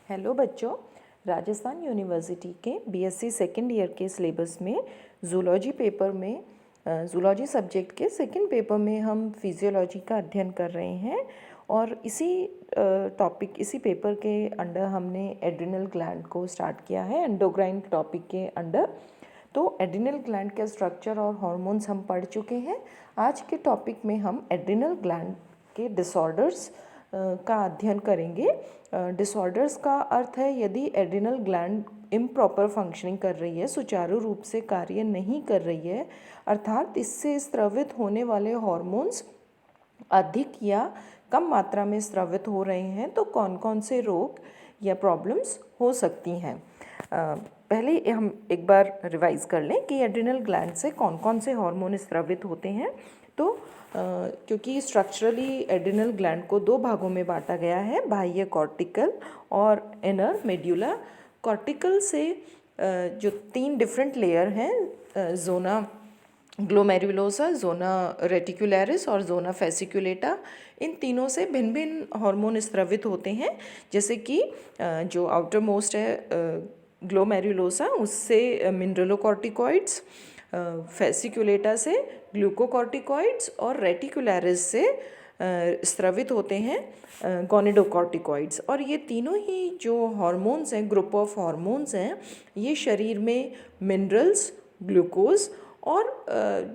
Hello बच्चों, Rajasthan university के BSc second year के सिलेबस में ज़ूलॉजी सब्जेक्ट के सेकेंड पेपर में हम फिजियोलॉजी का अध्ययन कर रहे हैं। और इसी पेपर के अंडर हमने एड्रिनल ग्लैंड को स्टार्ट किया है, एंडोक्राइन टॉपिक के अंडर। तो एड्रिनल ग्लैंड के स्ट्रक्चर और हॉर्मोन्स हम पढ़ चुके हैं। आज के टॉपिक में हम एड्रिनल ग्लैंड के डिसऑर्डर्स का अध्ययन करेंगे। डिसऑर्डर्स का अर्थ है यदि एड्रिनल ग्लैंड इम्प्रॉपर फंक्शनिंग कर रही है, सुचारू रूप से कार्य नहीं कर रही है, अर्थात इससे स्रावित होने वाले हॉर्मोन्स अधिक या कम मात्रा में स्रावित हो रहे हैं, तो कौन कौन से रोग या प्रॉब्लम्स हो सकती हैं। पहले हम एक बार रिवाइज कर लें कि एड्रिनल ग्लैंड से कौन कौन से हार्मोन स्रावित होते हैं। तो क्योंकि स्ट्रक्चरली एड्रिनल ग्लैंड को दो भागों में बांटा गया है, बाह्य कॉर्टिकल और इनर मेड्यूला। कॉर्टिकल से जो तीन डिफरेंट लेयर हैं, जोना ग्लोमेरुलोसा, जोना रेटिकुलरिस और जोना फेसिकुलेटा, इन तीनों से भिन्न भिन्न हार्मोन स्रावित होते हैं। जैसे कि जो आउटर मोस्ट है ग्लोमेरुलोसा, उससे मिनरलोकॉर्टिकॉइड्स, फेसिकुलेटा से ग्लूकोकॉर्टिकॉइड्स और रेटिकुलरिस से स्रावित होते हैं गोनिडोकॉर्टिकॉइड्स। और ये तीनों ही जो हार्मोन्स हैं, ग्रुप ऑफ हार्मोन्स हैं, ये शरीर में मिनरल्स, ग्लूकोज और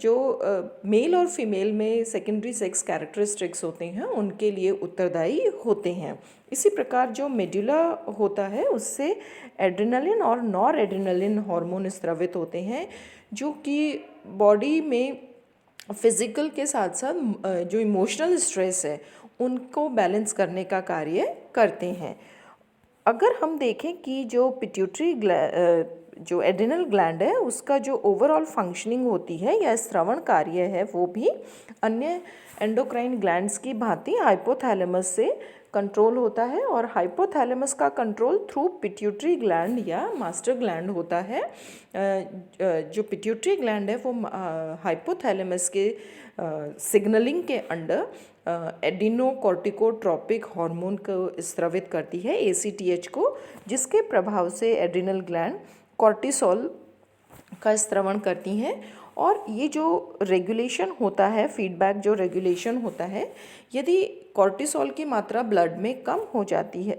जो मेल और फीमेल में सेकेंडरी सेक्स कैरेक्टरिस्टिक्स होते हैं उनके लिए उत्तरदायी होते हैं। इसी प्रकार जो मेडुला होता है उससे एड्रिनलिन और नॉर एड्रिनलिन हार्मोन स्रावित होते हैं, जो कि बॉडी में फिज़िकल के साथ साथ जो इमोशनल स्ट्रेस है उनको बैलेंस करने का कार्य करते हैं। अगर हम देखें कि जो एड्रिनल ग्लैंड है उसका जो ओवरऑल फंक्शनिंग होती है या श्रवण कार्य है, वो भी अन्य एंडोक्राइन ग्लैंड्स की भांति हाइपोथैलेमस से कंट्रोल होता है। और हाइपोथैलेमस का कंट्रोल थ्रू पिट्यूटरी ग्लैंड या मास्टर ग्लैंड होता है। जो पिट्यूटरी ग्लैंड है वो हाइपोथैलेमस के सिग्नलिंग के अंडर एडिनोकॉर्टिकोट्रोपिक हार्मोन को स्रावित करती है, ACTH को, जिसके प्रभाव से एड्रिनल ग्लैंड कॉर्टिसोल का स्रावण करती हैं। और ये जो रेगुलेशन होता है, फीडबैक जो रेगुलेशन होता है, यदि कॉर्टिसोल की मात्रा ब्लड में कम हो जाती है,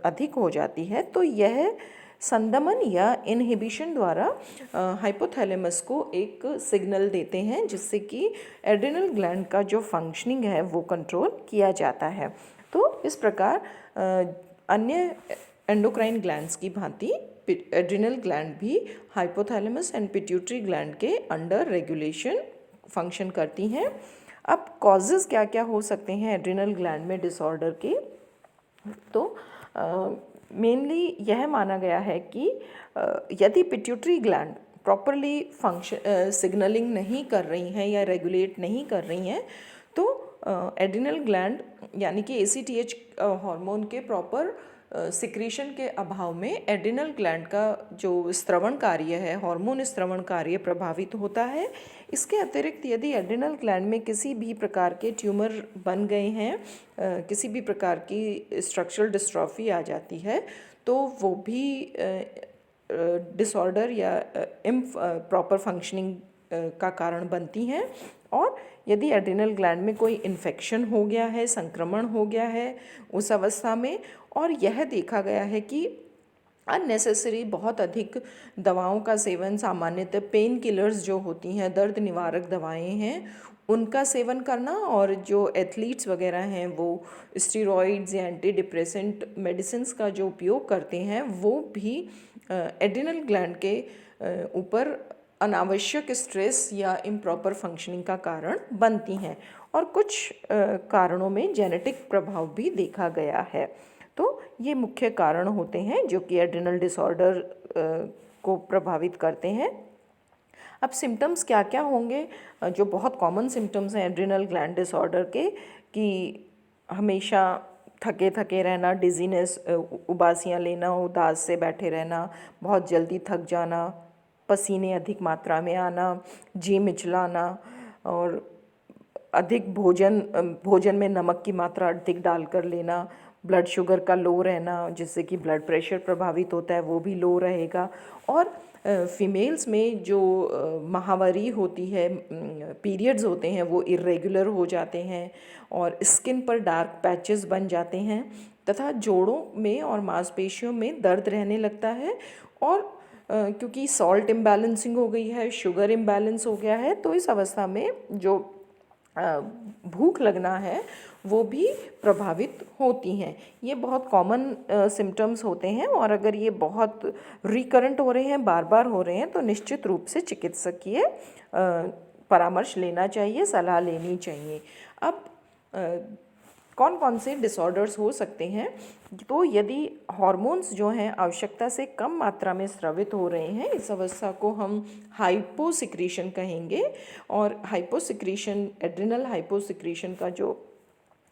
अधिक हो जाती है, तो यह संदमन या इनहिबिशन द्वारा हाइपोथैलेमस को एक सिग्नल देते हैं, जिससे कि एड्रिनल ग्लैंड का जो फंक्शनिंग है वो कंट्रोल किया जाता है। तो इस प्रकार अन्य एंडोक्राइन ग्लैंड्स की भांति एड्रिनल ग्लैंड भी हाइपोथैलेमस एंड पिट्यूटरी ग्लैंड के अंडर रेगुलेशन फंक्शन करती हैं। अब कॉजेज़ क्या क्या हो सकते हैं एड्रिनल ग्लैंड में डिसऑर्डर के, तो मेनली यह माना गया है कि यदि पिट्यूटरी ग्लैंड प्रॉपरली सिग्नलिंग नहीं कर रही हैं या रेगुलेट नहीं कर रही हैं, तो एड्रिनल ग्लैंड यानी कि ACTH हार्मोन के प्रॉपर सिक्रीशन के अभाव में एड्रिनल ग्लैंड का जो स्रवण कार्य है, हार्मोन स्रवण कार्य प्रभावित होता है। इसके अतिरिक्त यदि एड्रिनल ग्लैंड में किसी भी प्रकार के ट्यूमर बन गए हैं, किसी भी प्रकार की स्ट्रक्चरल डिस्ट्रॉफी आ जाती है, तो वो भी डिसऑर्डर या प्रॉपर फंक्शनिंग का कारण बनती हैं। और यदि एड्रिनल ग्लैंड में कोई इन्फेक्शन हो गया है, संक्रमण हो गया है उस अवस्था में, और यह देखा गया है कि अननेसेसरी बहुत अधिक दवाओं का सेवन, सामान्यतः पेन किलर्स जो होती हैं, दर्द निवारक दवाएं हैं, उनका सेवन करना, और जो एथलीट्स वगैरह हैं वो स्टेरॉइड्स या एंटी डिप्रेसेंट मेडिसिन्स का जो उपयोग करते हैं, वो भी एड्रिनल ग्लैंड के ऊपर अनावश्यक स्ट्रेस या इम्प्रॉपर फंक्शनिंग का कारण बनती हैं। और कुछ कारणों में जेनेटिक प्रभाव भी देखा गया है। तो ये मुख्य कारण होते हैं जो कि एड्रिनल डिसऑर्डर को प्रभावित करते हैं। अब सिम्टम्स क्या क्या होंगे, जो बहुत कॉमन सिम्टम्स हैं एड्रिनल ग्लैंड डिसऑर्डर के, कि हमेशा थके थके रहना, डिजीनेस, उबासियाँ लेना, उदास से बैठे रहना, बहुत जल्दी थक जाना, पसीने अधिक मात्रा में आना, जी मिचलाना, और अधिक भोजन में नमक की मात्रा अधिक डालकर लेना, ब्लड शुगर का लो रहना, जिससे कि ब्लड प्रेशर प्रभावित होता है, वो भी लो रहेगा। और फीमेल्स में जो माहवारी होती है, पीरियड्स होते हैं, वो इर्रेगुलर हो जाते हैं और स्किन पर डार्क पैचेस बन जाते हैं तथा जोड़ों में और मांसपेशियों में दर्द रहने लगता है। और क्योंकि सॉल्ट इम्बैलेंसिंग हो गई है, शुगर इम्बैलेंस हो गया है, तो इस अवस्था में जो भूख लगना है वो भी प्रभावित होती हैं। ये बहुत कॉमन सिम्टम्स होते हैं और अगर ये बहुत रिकरेंट हो रहे हैं, बार बार हो रहे हैं, तो निश्चित रूप से चिकित्सकीय परामर्श लेना चाहिए, सलाह लेनी चाहिए। अब कौन कौन से डिसऑर्डर्स हो सकते हैं? तो यदि हार्मोन्स जो हैं आवश्यकता से कम मात्रा में स्रावित हो रहे हैं, इस अवस्था को हम हाइपोसिक्रीशन कहेंगे। और हाइपोसिक्रीशन, एड्रिनल हाइपोसिक्रीशन का जो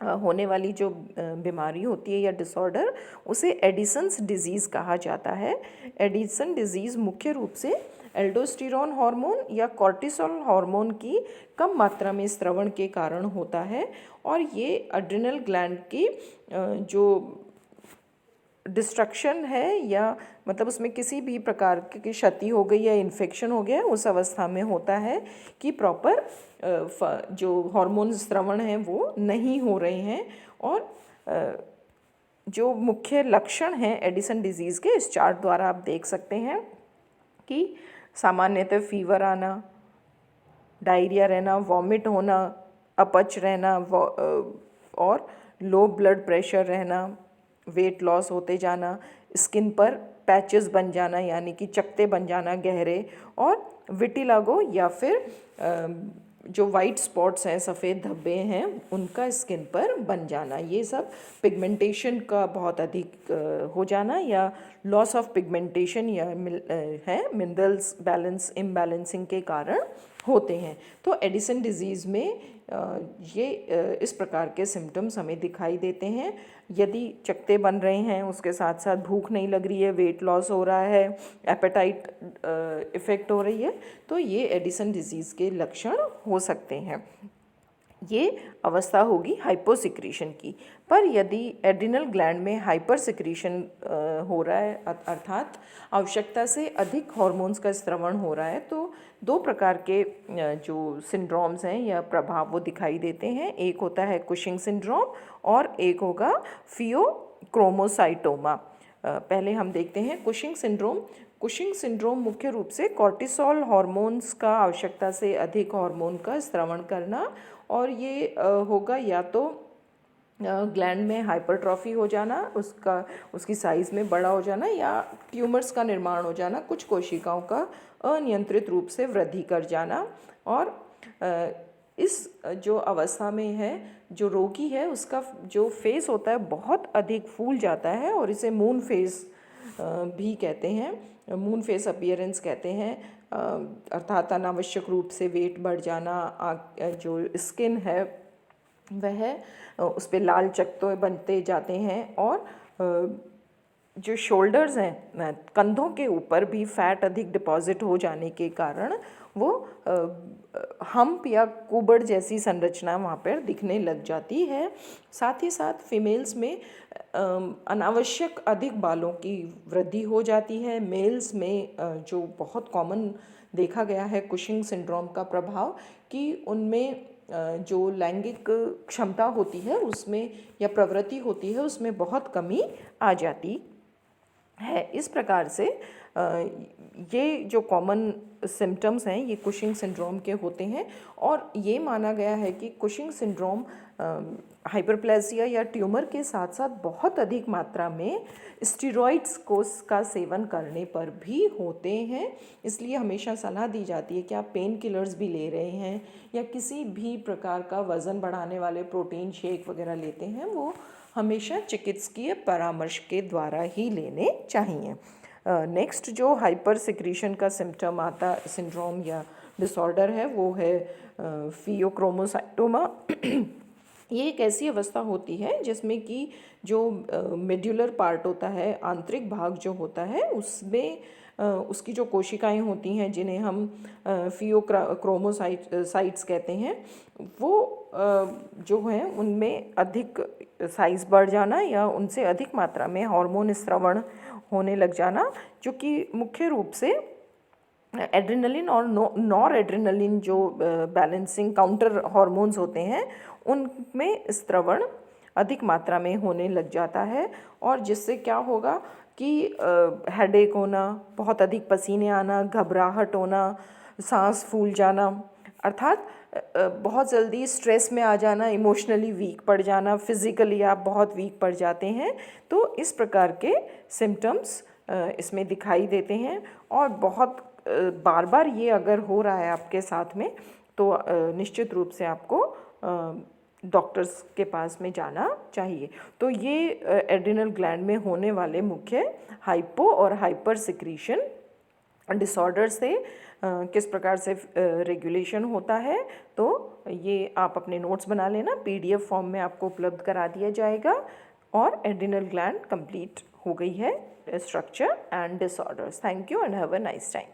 होने वाली जो बीमारी होती है या डिसऑर्डर, उसे एडिसन्स डिजीज़ कहा जाता है। एडिसन डिजीज़ मुख्य रूप से एल्डोस्टेरोन हार्मोन या कॉर्टिसोल हार्मोन की कम मात्रा में स्रवण के कारण होता है। और ये एड्रिनल ग्लैंड की जो डिस्ट्रक्शन है, या मतलब उसमें किसी भी प्रकार की क्षति हो गई या इन्फेक्शन हो गया, उस अवस्था में होता है कि प्रॉपर जो हार्मोन स्रवण हैं वो नहीं हो रहे हैं। और जो मुख्य लक्षण हैं एडिसन डिजीज़ के, इस चार्ट द्वारा आप देख सकते हैं कि सामान्यतः फीवर आना, डायरिया रहना, वॉमिट होना, अपच रहना और लो ब्लड प्रेशर रहना, वेट लॉस होते जाना, स्किन पर पैचेस बन जाना यानी कि चकत्ते बन जाना गहरे, और विटिलागो या फिर जो वाइट स्पॉट्स हैं, सफ़ेद धब्बे हैं, उनका स्किन पर बन जाना, ये सब पिगमेंटेशन का बहुत अधिक हो जाना या लॉस ऑफ पिगमेंटेशन या है मिनरल्स बैलेंस इम्बैलेंसिंग के कारण होते हैं। तो एडिसन डिजीज़ में ये इस प्रकार के सिम्टम्स हमें दिखाई देते हैं। यदि चकत्ते बन रहे हैं, उसके साथ साथ भूख नहीं लग रही है, वेट लॉस हो रहा है, एपेटाइट इफ़ेक्ट हो रही है, तो ये एडिसन डिजीज़ के लक्षण हो सकते हैं। ये अवस्था होगी हाइपोसिक्रीशन की। पर यदि एड्रिनल ग्लैंड में हाइपर सिक्रीशन हो रहा है, अर्थात आवश्यकता से अधिक हार्मोन्स का स्रवण हो रहा है, तो दो प्रकार के जो सिंड्रोम्स हैं या प्रभाव वो दिखाई देते हैं। एक होता है कुशिंग सिंड्रोम और एक होगा फियोक्रोमोसाइटोमा। पहले हम देखते हैं कुशिंग सिंड्रोम। कुशिंग सिंड्रोम मुख्य रूप से कॉर्टिसोल हार्मोन्स का आवश्यकता से अधिक हार्मोन का स्रवण करना, और ये होगा या तो ग्लैंड में हाइपरट्रॉफी हो जाना, उसकी साइज़ में बड़ा हो जाना, या ट्यूमर्स का निर्माण हो जाना, कुछ कोशिकाओं का अनियंत्रित रूप से वृद्धि कर जाना। और इस जो अवस्था में है, जो रोगी है, उसका जो फेस होता है बहुत अधिक फूल जाता है और इसे मून फेस भी कहते हैं, मून फेस अपीयरेंस कहते हैं। अर्थात अनावश्यक रूप से वेट बढ़ जाना, जो स्किन है वह उस पर लाल चकत्ते बनते जाते हैं, और जो शोल्डर्स हैं, कंधों के ऊपर भी फैट अधिक डिपॉजिट हो जाने के कारण वो हम्प या कुबड़ जैसी संरचना वहाँ पर दिखने लग जाती है। साथ ही साथ फीमेल्स में अनावश्यक अधिक बालों की वृद्धि हो जाती है। मेल्स में जो बहुत कॉमन देखा गया है कुशिंग सिंड्रोम का प्रभाव, कि उनमें जो लैंगिक क्षमता होती है उसमें या प्रवृत्ति होती है उसमें बहुत कमी आ जाती है। इस प्रकार से ये जो कॉमन सिम्टम्स हैं ये कुशिंग सिंड्रोम के होते हैं, और ये माना गया है कि कुशिंग सिंड्रोम हाइपरप्लेसिया या ट्यूमर के साथ साथ बहुत अधिक मात्रा में स्टेरॉइड्स का सेवन करने पर भी होते हैं। इसलिए हमेशा सलाह दी जाती है कि आप पेन किलर्स भी ले रहे हैं या किसी भी प्रकार का वज़न बढ़ाने वाले प्रोटीन शेक वगैरह लेते हैं, वो हमेशा चिकित्सकीय परामर्श के द्वारा ही लेने चाहिए। नेक्स्ट जो हाइपर सिक्रीशन का सिम्टम आता सिंड्रोम या डिसऑर्डर है वो है फियोक्रोमोसाइटोमा। ये एक ऐसी अवस्था होती है जिसमें कि जो मेड्यूलर पार्ट होता है, आंतरिक भाग जो होता है, उसमें उसकी जो कोशिकाएं होती हैं जिन्हें हम फियोक्रोमोसाइट्स कहते हैं, वो जो हैं उनमें अधिक साइज़ बढ़ जाना या उनसे अधिक मात्रा में हार्मोन स्रावण होने लग जाना, जो कि मुख्य रूप से एड्रेनलिन और नॉर एड्रेनलिन जो बैलेंसिंग काउंटर हार्मोन्स होते हैं उनमें स्रावण अधिक मात्रा में होने लग जाता है, और जिससे क्या होगा कि हेडेक होना, बहुत अधिक पसीने आना, घबराहट होना, सांस फूल जाना, अर्थात बहुत जल्दी स्ट्रेस में आ जाना, इमोशनली वीक पड़ जाना, फिज़िकली आप बहुत वीक पड़ जाते हैं। तो इस प्रकार के सिम्टम्स इसमें दिखाई देते हैं, और बहुत बार बार ये अगर हो रहा है आपके साथ में तो निश्चित रूप से आपको डॉक्टर्स के पास में जाना चाहिए। तो ये एड्रिनल ग्लैंड में होने वाले मुख्य हाइपो और हाइपर सिक्रीशन डिसऑर्डर से किस प्रकार से रेगुलेशन होता है, तो ये आप अपने नोट्स बना लेना, PDF फॉर्म में आपको उपलब्ध करा दिया जाएगा। और एड्रिनल ग्लैंड कंप्लीट हो गई है, structure and disorders. Thank you and have a nice time.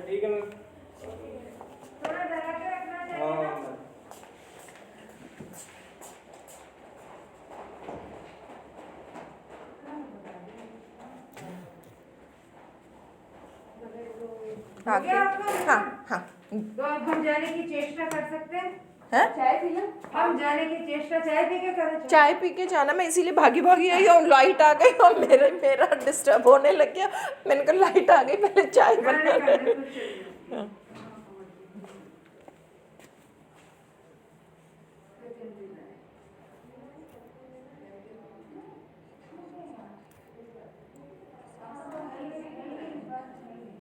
ठीक है मैम। थोड़ा डरा के रखना चाहिए हाँ ना। मैम। हो गया आपका? हाँ हाँ तो अब हम जाने की चेष्टा कर सकते हैं। हैं? चाय पी लो। हम जाने की चेष्टा चाय पी के करें। चाय पी के जाना, मैं इसीलिए भागी भागी आई और लाइट आ गई और मेरा डिस्टर्ब होने लग गया। मैंने कहा लाइट आ गई, पहले चाय बना। करने कुछ